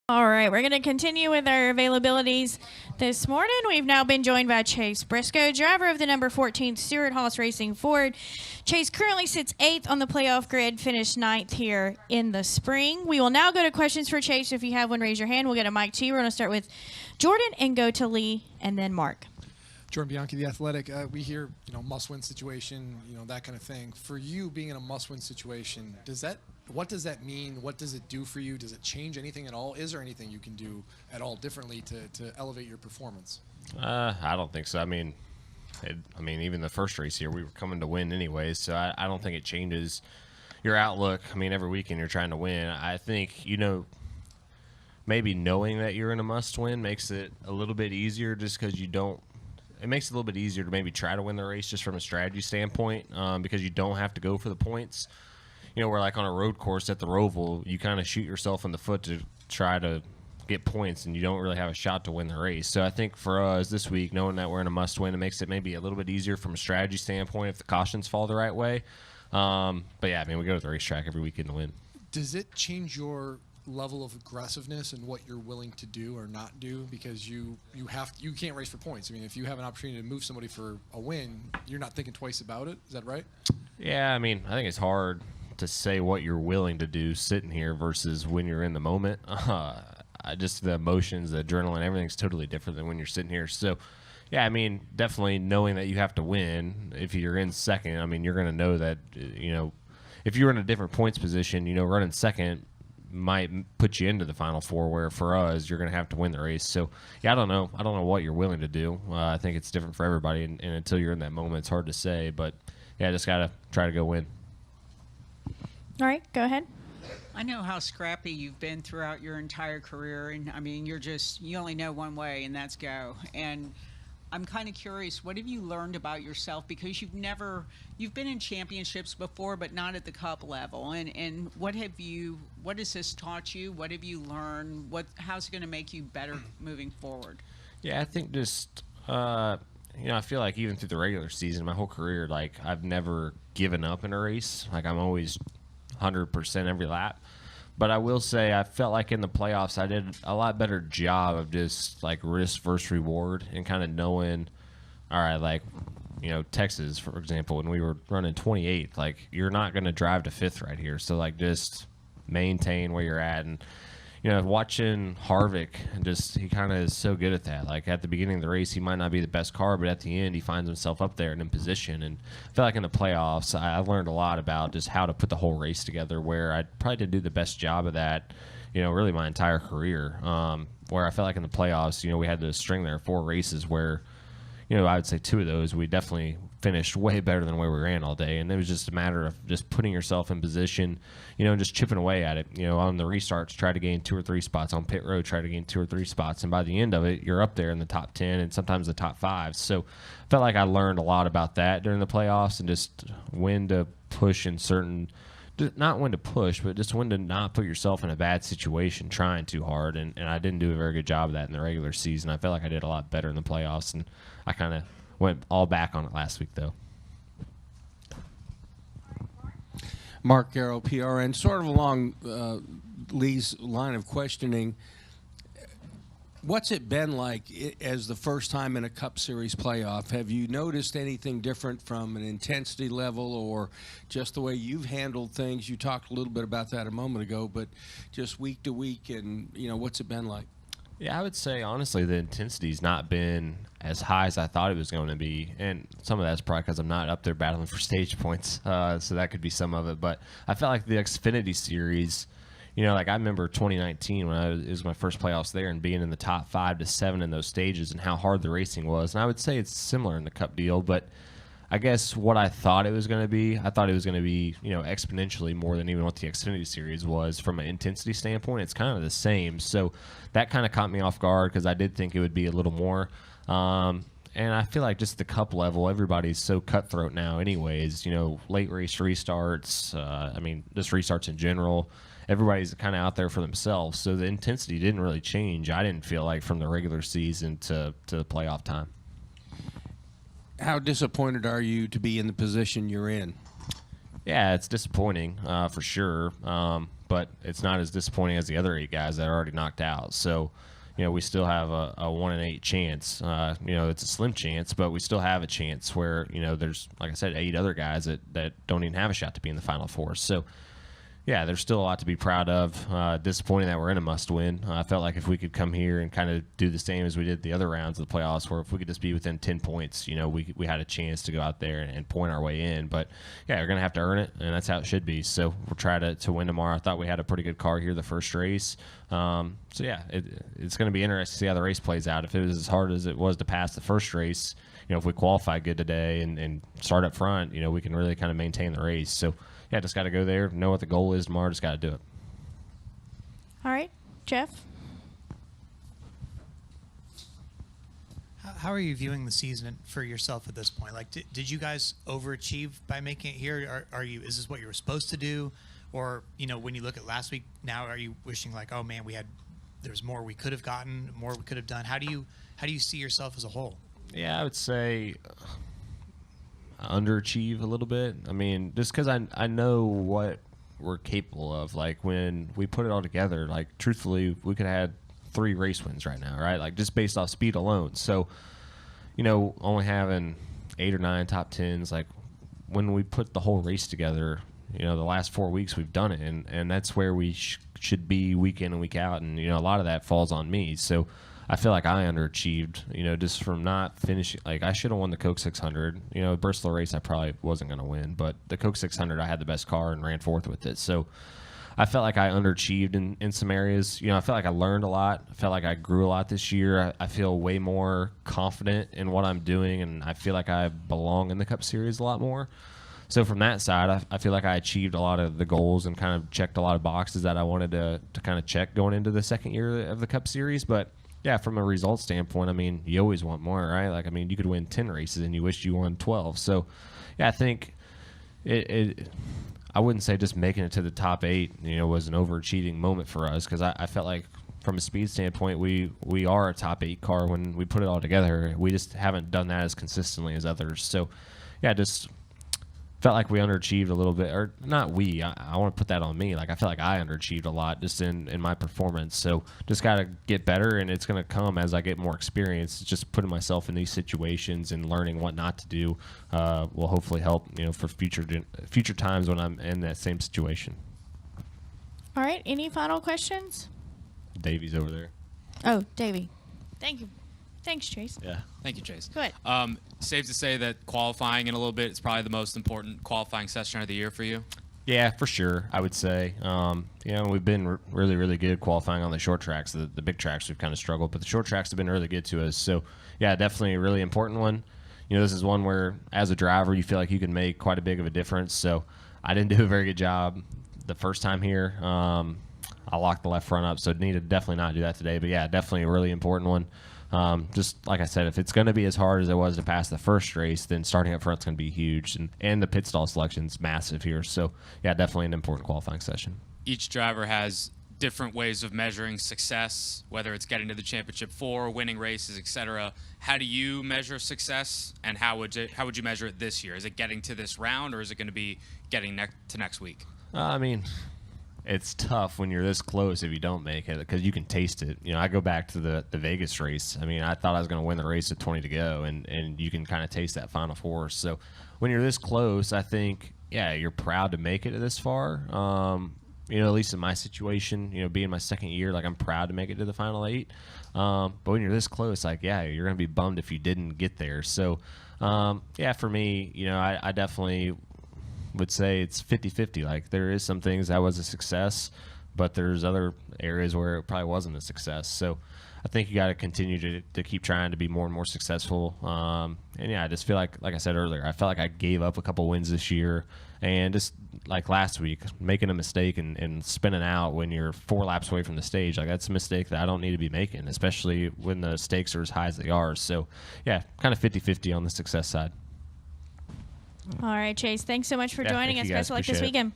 All right, we're going to continue with our availabilities this morning. We've now been joined by Chase Briscoe, driver of the number 14 Stewart Haas Racing Ford. Chase currently sits 8th on the playoff grid, finished 9th here in the spring. We will now go to questions for Chase. If you have one, raise your hand. We'll get a mic to you. We're going to start with Jordan and go to Lee and then Mark. Jordan Bianchi, The Athletic. We hear, must-win situation, that kind of thing. For you, being in a must-win situation, what does that mean? What does it do for you? Does it change anything at all? Is there anything you can do at all differently to elevate your performance? I don't think so. I mean, even the first race here, we were coming to win anyways, so I don't think it changes your outlook. I mean, every weekend you're trying to win. I think, maybe knowing that you're in a must-win makes it a little bit easier just because it makes it a little bit easier to maybe try to win the race just from a strategy standpoint because you don't have to go for the points. Where like on a road course at the Roval, you kind of shoot yourself in the foot to try to get points, and you don't really have a shot to win the race. So I think for us this week, knowing that we're in a must-win, it makes it maybe a little bit easier from a strategy standpoint if the cautions fall the right way. But yeah, we go to the racetrack every weekend to win. Does it change your level of aggressiveness and what you're willing to do or not do, because you can't race for points? If you have an opportunity to move somebody for a win, you're not thinking twice about it. Is that right? Yeah, I think it's hard to say what you're willing to do sitting here versus when you're in the moment. Just the emotions, the adrenaline, everything's totally different than when you're sitting here. So yeah, definitely knowing that you have to win. If you're in second, you're going to know that, if you're in a different points position, running second might put you into the Final Four, where for us, you're going to have to win the race. So yeah, I don't know what you're willing to do. I think it's different for everybody, and until you're in that moment, it's hard to say. But yeah, just got to try to go win. All right, go ahead. I know how scrappy you've been throughout your entire career, and you only know one way, and that's go. And I'm kind of curious, what have you learned about yourself? Because you've been in championships before, but not at the Cup level. And what has this taught you? What have you learned? How's it going to make you better moving forward? Yeah, I think just, I feel like even through the regular season, my whole career, I've never given up in a race. I'm always 100% every lap. But I will say I felt like in the playoffs I did a lot better job of just risk versus reward and kind of knowing, all right, Texas, for example, when we were running 28th, you're not going to drive to 5th right here. So just maintain where you're at. And watching Harvick, he kind of is so good at that. At the beginning of the race, he might not be the best car, but at the end, he finds himself up there and in position. And I feel like in the playoffs, I learned a lot about just how to put the whole race together, where I probably did do the best job of that, really my entire career. Where I felt like in the playoffs, we had to string there 4 races where, I would say 2 of those we definitely finished way better than where we ran all day, and it was just a matter of just putting yourself in position, just chipping away at it. On the restarts, try to gain 2 or 3 spots. On pit road, try to gain 2 or 3 spots, and by the end of it, you're up there in the top 10 and sometimes the top 5. So I felt like I learned a lot about that during the playoffs, and just when to push in certain, not when to push, but just when to not put yourself in a bad situation trying too hard, and I didn't do a very good job of that in the regular season. I felt like I did a lot better in the playoffs, and I kind of went all back on it last week, though. Mark Garrow, PRN. Sort of along Lee's line of questioning, what's it been like as the first time in a Cup Series playoff? Have you noticed anything different from an intensity level or just the way you've handled things? You talked a little bit about that a moment ago, but just week to week, and what's it been like? Yeah, I would say, honestly, the intensity's not been as high as I thought it was going to be. And some of that's probably because I'm not up there battling for stage points. So that could be some of it. But I felt like the Xfinity Series, I remember 2019 when it was my first playoffs there and being in the top 5 to 7 in those stages and how hard the racing was. And I would say it's similar in the Cup deal. But I guess what I thought it was going to be, exponentially more than even what the Xfinity Series was from an intensity standpoint. It's kind of the same. So that kind of caught me off guard because I did think it would be a little more. And I feel like just the Cup level, everybody's so cutthroat now anyways. Late race restarts, just restarts in general. Everybody's kind of out there for themselves. So the intensity didn't really change, I didn't feel like, from the regular season to the playoff time. How disappointed are you to be in the position you're in? Yeah, it's disappointing for sure. but it's not as disappointing as the other 8 guys that are already knocked out. So, we still have a 1 in 8 chance. It's a slim chance, but we still have a chance where, there's, like I said, 8 other guys that don't even have a shot to be in the Final Four. So, yeah, there's still a lot to be proud of. Disappointing that we're in a must-win. I felt like if we could come here and kind of do the same as we did the other rounds of the playoffs, where if we could just be within 10 points, we had a chance to go out there and point our way in. But, yeah, we're going to have to earn it, and that's how it should be. So we'll try to win tomorrow. I thought we had a pretty good car here the first race. It's going to be interesting to see how the race plays out. If it was as hard as it was to pass the first race, if we qualify good today and start up front, we can really kind of maintain the race. So, yeah, just got to go there, know what the goal is tomorrow, just got to do it. All right, Jeff? How are you viewing the season for yourself at this point? Like, did you guys overachieve by making it here? Is this what you were supposed to do? Or, when you look at last week, now are you wishing like, oh man, there's more we could have gotten, more we could have done? How do you see yourself as a whole? Yeah, I would say underachieve a little bit. I mean, just because I know what we're capable of. Like, when we put it all together, like, truthfully, we could have had 3 race wins right now, right? Like, just based off speed alone. So, only having 8 or 9 top 10s, like, when we put the whole race together, the last 4 weeks we've done it, and that's where we should be week in and week out, and, a lot of that falls on me. So I feel like I underachieved, just from not finishing. Like, I should have won the Coke 600. The Bristol race I probably wasn't going to win, but the Coke 600 I had the best car and ran 4th with it. So I felt like I underachieved in some areas. I felt like I learned a lot. I felt like I grew a lot this year. I feel way more confident in what I'm doing, and I feel like I belong in the Cup Series a lot more. So from that side, I feel like I achieved a lot of the goals and kind of checked a lot of boxes that I wanted to kind of check going into the second year of the Cup Series. But yeah, from a result standpoint, I mean, you always want more, right? Like, I mean, you could win 10 races and you wished you won 12. So, yeah, I think I wouldn't say just making it to the top 8, was an overachieving moment for us, because I felt like from a speed standpoint, we are a top 8 car when we put it all together. We just haven't done that as consistently as others. So, yeah, just felt like we underachieved a little bit, or not we. I want to put that on me. Like, I feel like I underachieved a lot just in my performance. So just got to get better, and it's going to come as I get more experience. Just putting myself in these situations and learning what not to do will hopefully help, for future times when I'm in that same situation. All right, any final questions? Davy's over there. Oh, Davey. Thank you. Thanks, Chase. Yeah. Thank you, Chase. Go ahead. Safe to say that qualifying in a little bit is probably the most important qualifying session of the year for you? Yeah, for sure, I would say. We've been really, really good qualifying on the short tracks. The big tracks we've kind of struggled, but the short tracks have been really good to us. So, yeah, definitely a really important one. This is one where, as a driver, you feel like you can make quite a big of a difference. So I didn't do a very good job the first time here. I locked the left front up, so need to definitely not do that today. But, yeah, definitely a really important one. Just like I said, if it's going to be as hard as it was to pass the first race, then starting up front's going to be huge, and the pit stall selection's massive here. So, yeah, definitely an important qualifying session. Each driver has different ways of measuring success, whether it's getting to the championship 4, winning races, etc. How do you measure success, and how would you measure it this year? Is it getting to this round, or is it going to be getting to next week? I mean, it's tough when you're this close if you don't make it, because you can taste it. I go back to the Vegas race. I mean, I thought I was going to win the race with 20 to go, and you can kind of taste that Final Four. So when you're this close, I think, yeah, you're proud to make it this far. At least in my situation, being my second year, like, I'm proud to make it to the Final 8. But when you're this close, like, yeah, you're going to be bummed if you didn't get there. So, yeah, for me, I definitely would say it's 50-50. Like, there is some things that was a success, but there's other areas where it probably wasn't a success. So I think you got to continue to keep trying to be more and more successful. And yeah, I just feel like I said earlier, I felt like I gave up a couple wins this year, and just like last week, making a mistake and spinning out when you're 4 laps away from the stage, like, that's a mistake that I don't need to be making, especially when the stakes are as high as they are. So yeah, kind of 50-50 on the success side. All right, Chase, thanks so much for joining us. Thank you guys. Best of luck this Appreciate it. weekend.